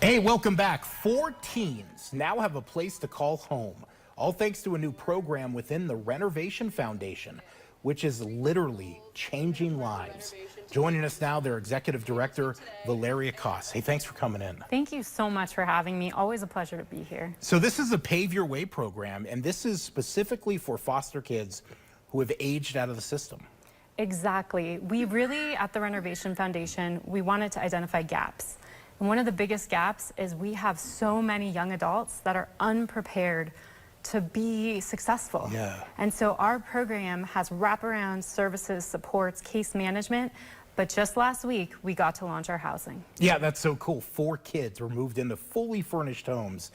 Hey, welcome back. 4 teens now have a place to call home, all thanks to a new program within the Renovation Foundation, which is literally changing lives. Joining us now, their executive director, Valeria Koss. Hey, thanks for coming in. Thank you so much for having me. Always a pleasure to be here. So this is a Pave Your Way program, and this is specifically for foster kids who have aged out of the system. Exactly. We really, at the Renovation Foundation, we wanted to identify gaps. And one of the biggest gaps is we have so many young adults that are unprepared to be successful. Yeah. And so our program has wraparound services, supports, case management. But just last week, we got to launch our housing. Yeah, that's so cool. 4 kids were moved into fully furnished homes.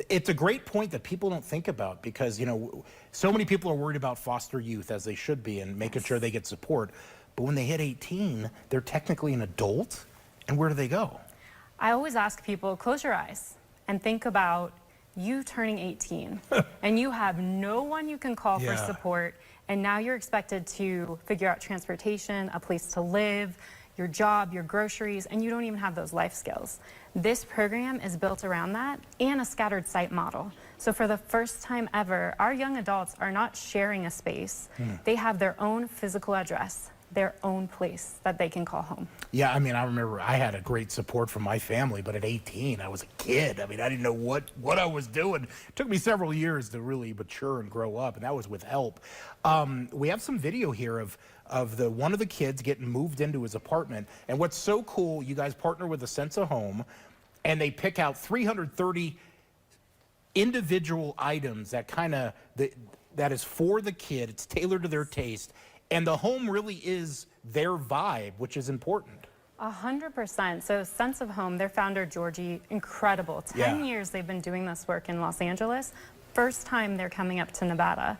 It's a great point that people don't think about because, you know, so many people are worried about foster youth, as they should be, and making sure they get support. But when they hit 18, they're technically an adult. And where do they go? I always ask people, close your eyes and think about you turning 18 and you have no one you can call for support, and now you're expected to figure out transportation, a place to live, your job, your groceries, and you don't even have those life skills. This program is built around that and a scattered site model. So for the first time ever, our young adults are not sharing a space. They have their own physical address, their own place that they can call home. Yeah, I mean, I remember I had a great support from my family, but at 18, I was a kid. I mean, I didn't know what I was doing. It took me several years to really mature and grow up, and that was with help. We have some video here of one of the kids getting moved into his apartment. And what's so cool, you guys partner with a Sense of Home, and they pick out 330 individual items that that is for the kid. It's tailored to their taste. And the home really is their vibe, which is important. 100%. So Sense of Home, their founder, Georgie, incredible. 10 years they've been doing this work in Los Angeles. First time they're coming up to Nevada.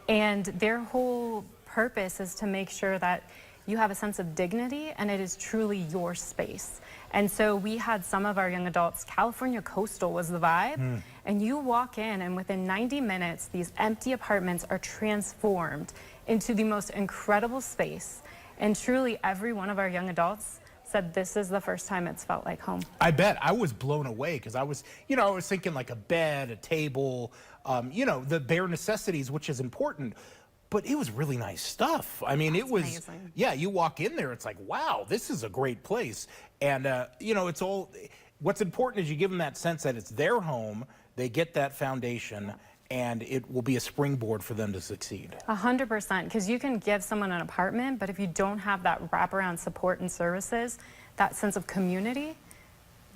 And their whole purpose is to make sure that you have a sense of dignity and it is truly your space. And so we had some of our young adults, California coastal was the vibe. And you walk in and within 90 minutes, these empty apartments are transformed into the most incredible space. And truly every one of our young adults said this is the first time it's felt like home. I bet. I was blown away because I was thinking like a bed, a table, the bare necessities, which is important. But it was really nice stuff. I mean, it was amazing. Yeah, you walk in there, it's like, wow, this is a great place. And, it's all, what's important is you give them that sense that it's their home, they get that foundation, and it will be a springboard for them to succeed. 100%, because you can give someone an apartment, but if you don't have that wraparound support and services, that sense of community,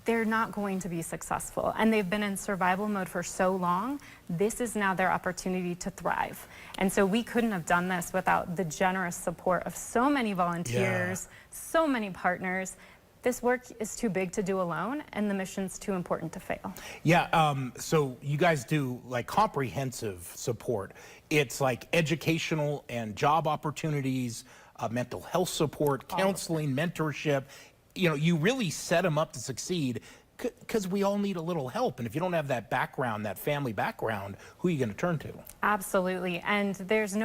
they're not going to be successful. And they've been in survival mode for so long. This is now their opportunity to thrive. And so we couldn't have done this without the generous support of so many volunteers, so many partners. This work is too big to do alone, and the mission's too important to fail. Yeah, so you guys do like comprehensive support. It's like educational and job opportunities, mental health support, counseling, mentorship. You really set them up to succeed because we all need a little help. And if you don't have that background, that family background, who are you going to turn to? Absolutely. And there's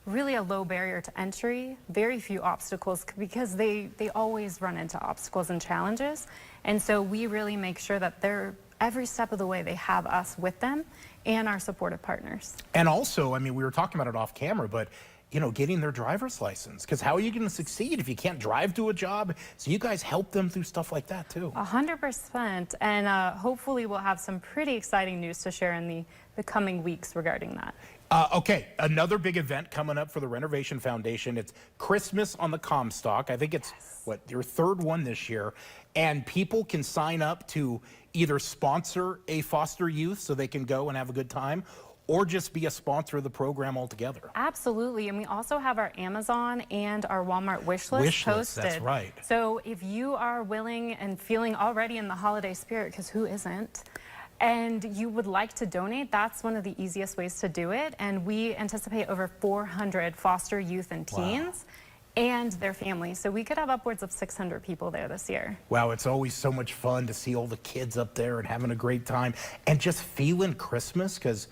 really a low barrier to entry, very few obstacles because they always run into obstacles and challenges. And so we really make sure that every step of the way they have us with them and our supportive partners. And also, I mean, we were talking about it off camera, but getting their driver's license, because how are you going to succeed if you can't drive to a job? So you guys help them through stuff like that too. 100%, and hopefully we'll have some pretty exciting news to share in the coming weeks regarding that. Okay, another big event coming up for the Renovation Foundation. It's Christmas on the Comstock. I think it's, your 3rd one this year. And people can sign up to either sponsor a foster youth so they can go and have a good time, or just be a sponsor of the program altogether. Absolutely, and we also have our Amazon and our Walmart wish list posted. That's right. So if you are willing and feeling already in the holiday spirit, because who isn't, and you would like to donate, that's one of the easiest ways to do it. And we anticipate over 400 foster youth and teens and their families. So we could have upwards of 600 people there this year. Wow, it's always so much fun to see all the kids up there and having a great time and just feeling Christmas, because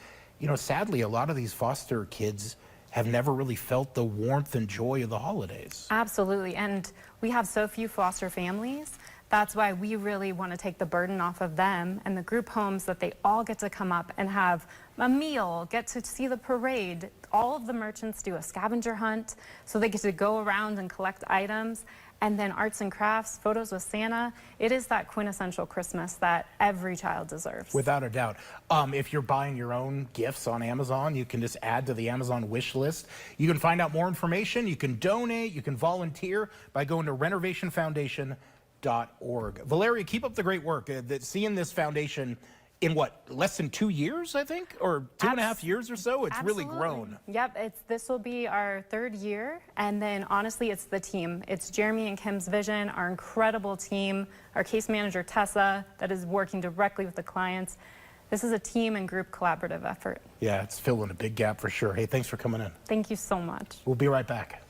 sadly, a lot of these foster kids have never really felt the warmth and joy of the holidays. Absolutely, and we have so few foster families That's why we really want to take the burden off of them and the group homes, that they all get to come up and have a meal, get to see the parade. All of the merchants do a scavenger hunt, so they get to go around and collect items. And then arts and crafts, photos with Santa. It is that quintessential Christmas that every child deserves. Without a doubt. If you're buying your own gifts on Amazon, you can just add to the Amazon wish list. You can find out more information. You can donate. You can volunteer by going to renovationfoundation.org. Valeria, keep up the great work. Seeing this foundation in what, less than 2 years, I think, or 2.5 years or so? It's really grown. Yep, this will be our 3rd year, and then honestly, it's the team. It's Jeremy and Kim's vision, our incredible team, our case manager Tessa, that is working directly with the clients. This is a team and group collaborative effort. Yeah, it's filling a big gap for sure. Hey, thanks for coming in. Thank you so much. We'll be right back.